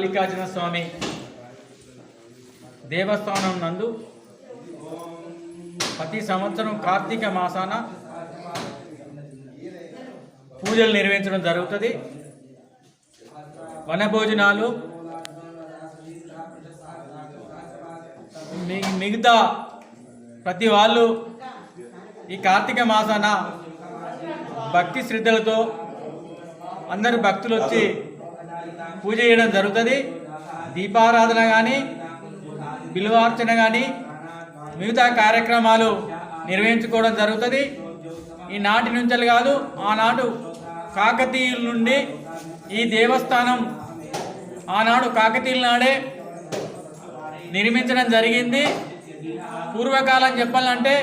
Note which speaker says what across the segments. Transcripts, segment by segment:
Speaker 1: మల్లికార్జున స్వామి దేవస్థానం నందు ప్రతి సంవత్సరం కార్తీక మాసాన పూజలు నిర్వహించడం జరుగుతుంది. వనభోజనాలు మిగతా ప్రతి వాళ్ళు ఈ కార్తీక మాసాన భక్తి శ్రద్ధలతో అందరు భక్తులు వచ్చి పూజ చేయడం జరుగుతుంది. దీపారాధన కానీ బిల్వార్చన కానీ మిగతా కార్యక్రమాలు నిర్వహించుకోవడం జరుగుతుంది. ఈనాటి నుంచి కాదు, ఆనాడు కాకతీయుల నుండి ఈ దేవస్థానం ఆనాడు కాకతీయుల నాడే నిర్మించడం జరిగింది. పూర్వకాలం చెప్పాలంటే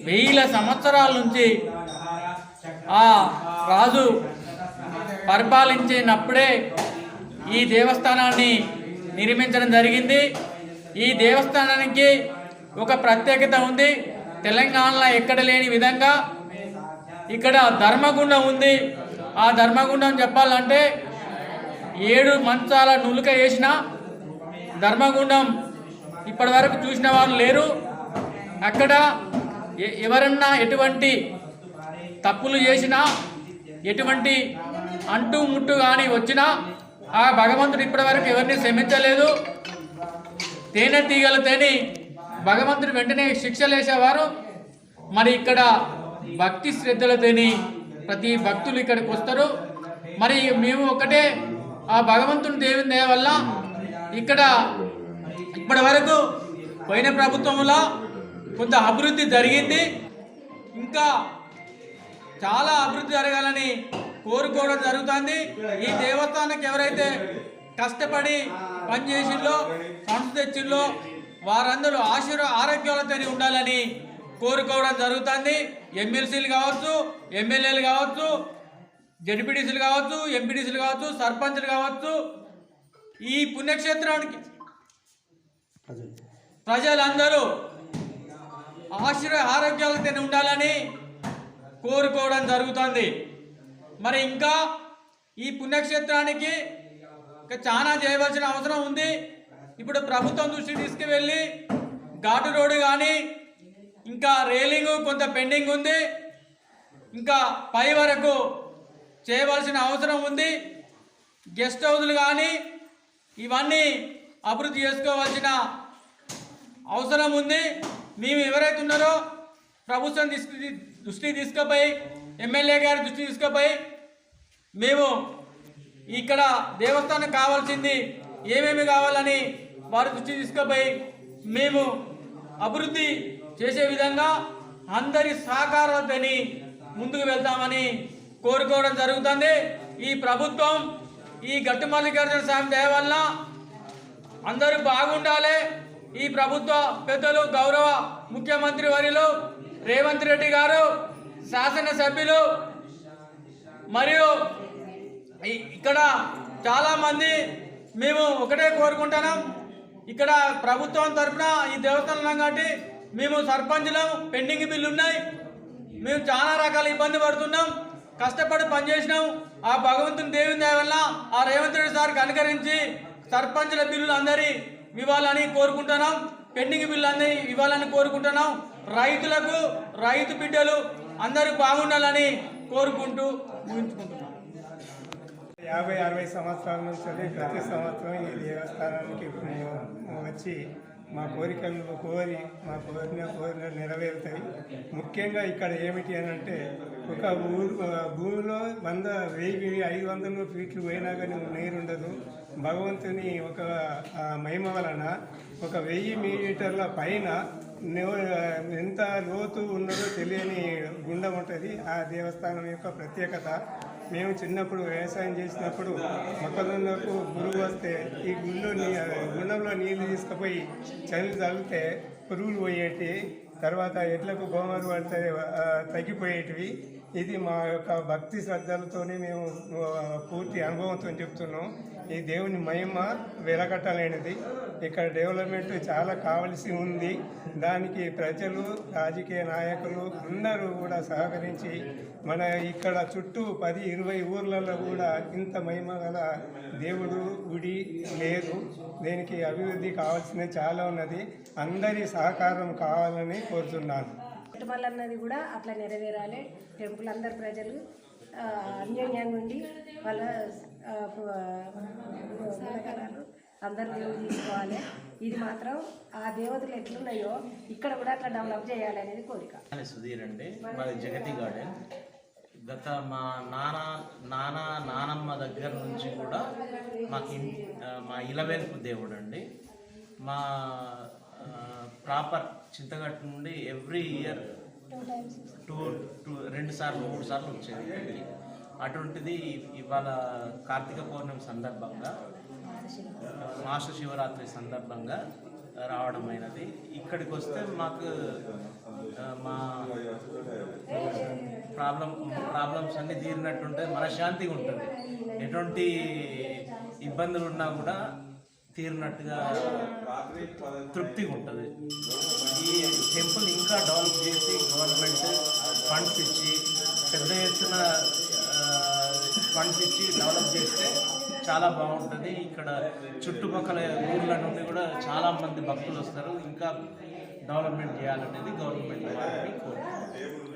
Speaker 1: 1000 సంవత్సరాల నుంచి ఆ రాజు పరిపాలించినప్పుడే ఈ దేవస్థానాన్ని నిర్మించడం జరిగింది. ఈ దేవస్థానానికి ఒక ప్రత్యేకత ఉంది. తెలంగాణలో ఎక్కడ లేని విధంగా ఇక్కడ ధర్మగుండం ఉంది. ఆ ధర్మగుండం చెప్పాలంటే 7 మంచాల నులుక వేసిన ధర్మగుండం ఇప్పటి వరకు చూసిన వాళ్ళు లేరు. అక్కడ ఎవరన్నా ఎటువంటి తప్పులు చేసినా, ఎటువంటి అంటు ముట్టు కానీ వచ్చినా ఆ భగవంతుడు ఇప్పటివరకు ఎవరిని క్షమించలేదు. తేనె తీగలు తేని భగవంతుడు వెంటనే శిక్షలు వేసేవారు. మరి ఇక్కడ భక్తి శ్రద్ధలతోని ప్రతి భక్తులు ఇక్కడికి వస్తారు. మరి మేము ఒకటే ఆ భగవంతుని దేవుని దయ వల్ల ఇక్కడ ఇప్పటి వరకు పోయిన ప్రభుత్వంలో కొంత అభివృద్ధి జరిగింది. ఇంకా చాలా అభివృద్ధి జరగాలని కోరుకోవడం జరుగుతుంది. ఈ దేవస్థానానికి ఎవరైతే కష్టపడి పనిచేసిల్లో, ఫండ్స్ తెచ్చిల్లో వారందరూ ఆరోగ్యాలతో ఉండాలని కోరుకోవడం జరుగుతుంది. ఎమ్మెల్సీలు కావచ్చు, ఎమ్మెల్యేలు కావచ్చు, జడ్పీటీసీలు కావచ్చు, ఎంపీటీసీలు కావచ్చు, సర్పంచ్లు కావచ్చు, ఈ పుణ్యక్షేత్రానికి ప్రజలందరూ ఆరోగ్యాలతో ఉండాలని కోరుకోవడం జరుగుతుంది. మరి ఇంకా ఈ పుణ్యక్షేత్రానికి చాలా చేయవలసిన అవసరం ఉంది. ఇప్పుడు ప్రభుత్వం దృష్టికి తీసుకువెళ్ళి ఘాటు రోడ్డు కానీ ఇంకా రైలింగ్ కొంత పెండింగ్ ఉంది. ఇంకా పై వరకు చేయవలసిన అవసరం ఉంది. గెస్ట్ హౌస్లు కానీ ఇవన్నీ అభివృద్ధి చేసుకోవాల్సిన అవసరం ఉంది. మేము ఎవరైతే ఉన్నారో ప్రభుత్వం దృష్టికి తీసుకుపోయి, ఎమ్మెల్యే గారి దృష్టికి తీసుకుపోయి మేము ఇక్కడ దేవస్థానం కావాల్సింది ఏమేమి కావాలని వారి దృష్టికి తీసుకుపోయి మేము అభివృద్ధి చేసే విధంగా అందరి సహకారాలతోని ముందుకు వెళ్తామని కోరుకోవడం జరుగుతుంది. ఈ ప్రభుత్వం ఈ గట్టు మల్లికార్జున స్వామి దయ వల్ల అందరూ బాగుండాలి. ఈ ప్రభుత్వ పెద్దలు గౌరవ ముఖ్యమంత్రి వర్యులు రేవంత్ రెడ్డి గారు, శాసనసభ్యులు మరియు ఇక్కడ చాలామంది మేము ఒకటే కోరుకుంటున్నాం. ఇక్కడ ప్రభుత్వం తరఫున ఈ దేవస్థానం కాబట్టి మేము సర్పంచ్లం, పెండింగ్ బిల్లు ఉన్నాయి. మేము చాలా రకాల ఇబ్బంది పడుతున్నాం, కష్టపడి పనిచేసినాం. ఆ భగవంతుని దేవుని దయ వల్ల ఆ రేవంత్ రెడ్డి సార్కి అనుకరించి సర్పంచ్ల బిల్లులు అందరి ఇవ్వాలని కోరుకుంటున్నాం. పెండింగ్ బిల్లు అందరి ఇవ్వాలని కోరుకుంటున్నాం. రైతులకు, రైతు బిడ్డలు అందరూ బాగుండాలని కోరుకుంటూ ముగించుకుంటున్నాం.
Speaker 2: 50-60 సంవత్సరాల నుంచి ప్రతి సంవత్సరం ఈ దేవస్థానానికి వచ్చి మా కోరికలు కోరి మా కోరిన నెరవేరుతాయి. ముఖ్యంగా ఇక్కడ ఏమిటి అని అంటే, ఒక భూమిలో 100-1500 ఫీట్లు పోయినా కానీ నీరు ఉండదు. భగవంతుని ఒక మహిమ వలన 1000 మీటర్ల పైన ఎంత లోతు ఉన్నదో తెలియని గుండం ఉంటుంది. ఆ దేవస్థానం యొక్క ప్రత్యేకత. మేము చిన్నప్పుడు వ్యవసాయం చేసినప్పుడు మొక్కజొన్నకు పురుగు వస్తే ఈ గుండంలో నీళ్ళు తీసుకుపోయి చలి తగిలితే పురుగులు పోయేటివి. తర్వాత ఎడ్లకు గోమరు పడితే తగ్గిపోయేటివి. ఇది మా యొక్క భక్తి శ్రద్ధలతోనే మేము పూర్తి అనుభవంతో చెప్తున్నాం. ఈ దేవుని మహిమ వెలకట్టలేనిది. ఇక్కడ డెవలప్మెంట్ చాలా కావలసి ఉంది. దానికి ప్రజలు, రాజకీయ నాయకులు అందరూ కూడా సహకరించి మన ఇక్కడ చుట్టూ 10-20 ఊర్లలో కూడా ఇంత మహిమ గల దేవుడు గుడి లేదు. దీనికి అభివృద్ధి కావాల్సినది చాలా ఉన్నది. అందరి సహకారం కావాలని కోరుతున్నాను.
Speaker 3: అన్నది కూడా అట్లా నెరవేరాలి. టెంపుల్ అందరు ప్రజలు అన్యోన్యంగా ఉండి వాళ్ళ గుణగణాలు అందరు దేవుడు తీసుకోవాలి. ఇది మాత్రం ఆ దేవతలు ఎట్లున్నాయో ఇక్కడ కూడా అట్లా డెవలప్ చేయాలి అనేది కోరిక.
Speaker 4: సుధీర్ అండి, మాది జగతి గార్డెన్. గత మా నానమ్మ దగ్గర నుంచి కూడా మాకు మా ఇలవేల్పు దేవుడు అండి. మా ప్రాపర్ చింతగట్టు నుండి ఎవ్రీ ఇయర్ 2 సార్లు 3 సార్లు వచ్చేది ఇక్కడికి. అటువంటిది ఇవాళ కార్తీక పౌర్ణమి సందర్భంగా, మాస శివరాత్రి సందర్భంగా రావడమైనది. ఇక్కడికి వస్తే మాకు మా ప్రాబ్లమ్స్ అన్నీ తీరినట్టుంటే మనశ్శాంతిగా ఉంటుంది. ఎటువంటి ఇబ్బందులు ఉన్నా కూడా తీరినట్టుగా తృప్తిగా ఉంటుంది. ఈ టెంపుల్ ఇంకా డెవలప్ చేసి గవర్నమెంట్ ఫండ్స్ ఇచ్చి పెద్ద ఎత్తున ఫండ్స్ ఇచ్చి డెవలప్ చేస్తే చాలా బాగుంటుంది. ఇక్కడ చుట్టుపక్కల ఊర్ల నుండి కూడా చాలామంది భక్తులు వస్తారు. ఇంకా డెవలప్మెంట్ చేయాలనేది గవర్నమెంట్ వారిని కోరుకుంటున్నాను.